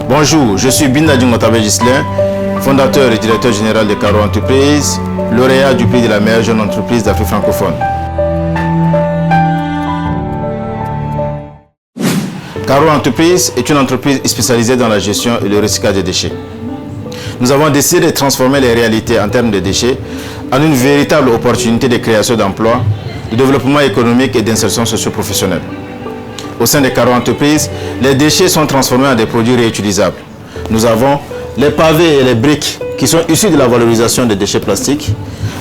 Bonjour, je suis Binda Djungotabe Gislain, fondateur et directeur général de Caro Entreprise, lauréat du prix de la meilleure jeune entreprise d'Afrique francophone. Caro Entreprise est une entreprise spécialisée dans la gestion et le recyclage des déchets. Nous avons décidé de transformer les réalités en termes de déchets en une véritable opportunité de création d'emplois, de développement économique et d'insertion socio-professionnelle. Au sein de Caro Entreprise, les déchets sont transformés en des produits réutilisables. Nous avons les pavés et les briques qui sont issus de la valorisation des déchets plastiques.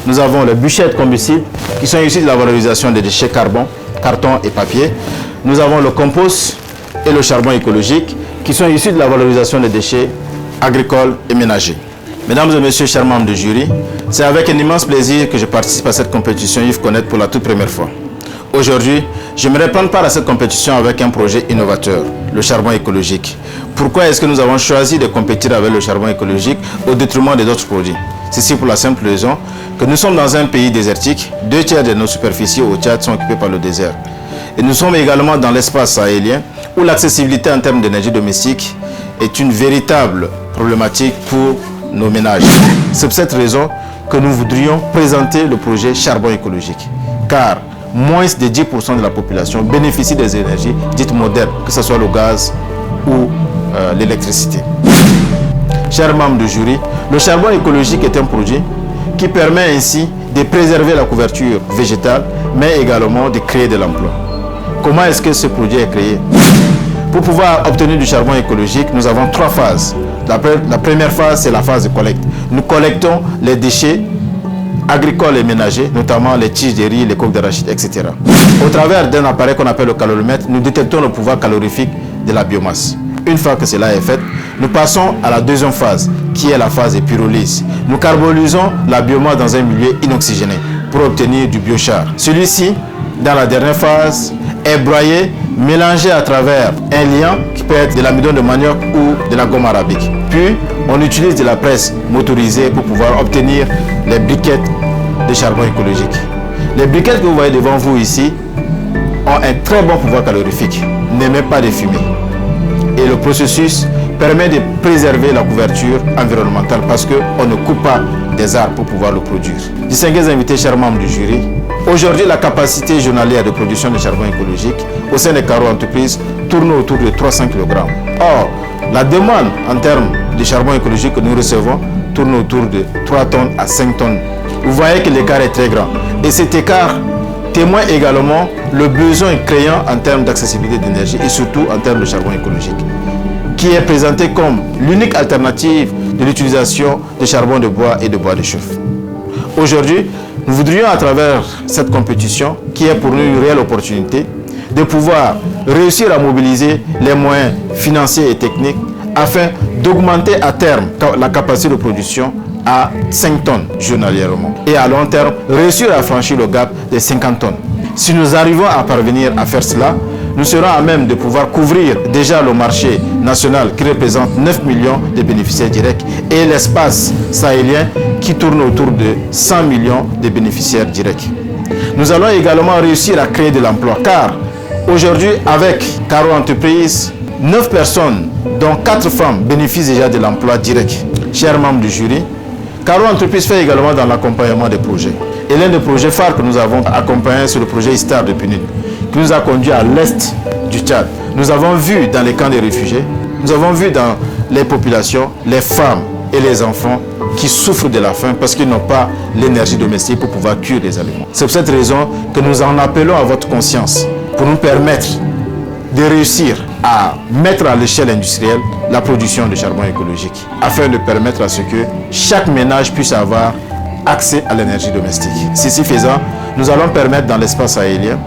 Nous avons les bûchettes combustibles qui sont issus de la valorisation des déchets carbone, carton et papier. Nous avons le compost et le charbon écologique qui sont issus de la valorisation des déchets agricoles et ménagers. Mesdames et messieurs, chers membres du jury, c'est avec un immense plaisir que je participe à cette compétition Yves Connect pour la toute première fois. Aujourd'hui, j'aimerais prendre part à cette compétition avec un projet innovateur, le charbon écologique. Pourquoi est-ce que nous avons choisi de compétir avec le charbon écologique au détriment des autres produits? Ceci pour la simple raison que nous sommes dans un pays désertique, 2 tiers de nos superficies au Tchad sont occupées par le désert. Et nous sommes également dans l'espace sahélien où l'accessibilité en termes d'énergie domestique est une véritable problématique pour nos ménages. C'est pour cette raison que nous voudrions présenter le projet charbon écologique. Car moins de 10% de la population bénéficie des énergies dites modernes, que ce soit le gaz ou l'électricité. Chers membres du jury, le charbon écologique est un produit qui permet ainsi de préserver la couverture végétale, mais également de créer de l'emploi. Comment est-ce que ce produit est créé? Pour pouvoir obtenir du charbon écologique, nous avons 3 phases. La première phase, c'est la phase de collecte. Nous collectons les déchets agricoles et ménagers, notamment les tiges de riz, les coques d'arachide, etc. Au travers d'un appareil qu'on appelle le caloromètre, nous détectons le pouvoir calorifique de la biomasse. Une fois que cela est fait, nous passons à la deuxième phase, qui est la phase de pyrolyse. Nous carbonisons la biomasse dans un milieu inoxygéné pour obtenir du biochar. Celui-ci, dans la dernière phase, est broyé, mélangé à travers un liant qui peut être de l'amidon de manioc ou de la gomme arabique. Puis, on utilise de la presse motorisée pour pouvoir obtenir les briquettes de charbon écologique. Les briquettes que vous voyez devant vous ici ont un très bon pouvoir calorifique, n'émettent pas de fumée. Et le processus permet de préserver la couverture environnementale parce qu'on ne coupe pas des arbres pour pouvoir le produire. Distingués invités, chers membres du jury, aujourd'hui la capacité journalière de production de charbon écologique au sein des Caro Entreprises tourne autour de 300 kg. Or, la demande en termes de charbon écologique que nous recevons tourne autour de 3 tonnes à 5 tonnes. Vous voyez que l'écart est très grand. Et cet écart témoigne également le besoin criant en termes d'accessibilité d'énergie et surtout en termes de charbon écologique, qui est présenté comme l'unique alternative de l'utilisation de charbon de bois et de bois de chauffe. Aujourd'hui, nous voudrions à travers cette compétition, qui est pour nous une réelle opportunité, de pouvoir réussir à mobiliser les moyens financiers et techniques afin d'augmenter à terme la capacité de production à 5 tonnes journalièrement. Et à long terme, réussir à franchir le gap des 50 tonnes. Si nous arrivons à parvenir à faire cela, nous serons à même de pouvoir couvrir déjà le marché national qui représente 9 millions de bénéficiaires directs et l'espace sahélien qui tourne autour de 100 millions de bénéficiaires directs. Nous allons également réussir à créer de l'emploi car aujourd'hui, avec Caro Entreprise, 9 personnes, dont 4 femmes, bénéficient déjà de l'emploi direct. Chers membres du jury, Caro Entreprise fait également dans l'accompagnement des projets. Et l'un des projets phares que nous avons accompagné, c'est le projet Istar de Punit, qui nous a conduit à l'est du Tchad. Nous avons vu dans les camps des réfugiés, nous avons vu dans les populations, les femmes et les enfants qui souffrent de la faim parce qu'ils n'ont pas l'énergie domestique pour pouvoir cuire des aliments. C'est pour cette raison que nous en appelons à votre conscience pour nous permettre de réussir à mettre à l'échelle industrielle la production de charbon écologique afin de permettre à ce que chaque ménage puisse avoir accès à l'énergie domestique. Ceci faisant, nous allons permettre dans l'espace sahélien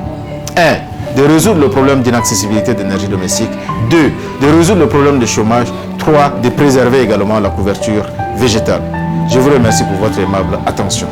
1. de résoudre le problème d'inaccessibilité d'énergie domestique, 2. de résoudre le problème de chômage, 3. de préserver également la couverture végétale. Je vous remercie pour votre aimable attention.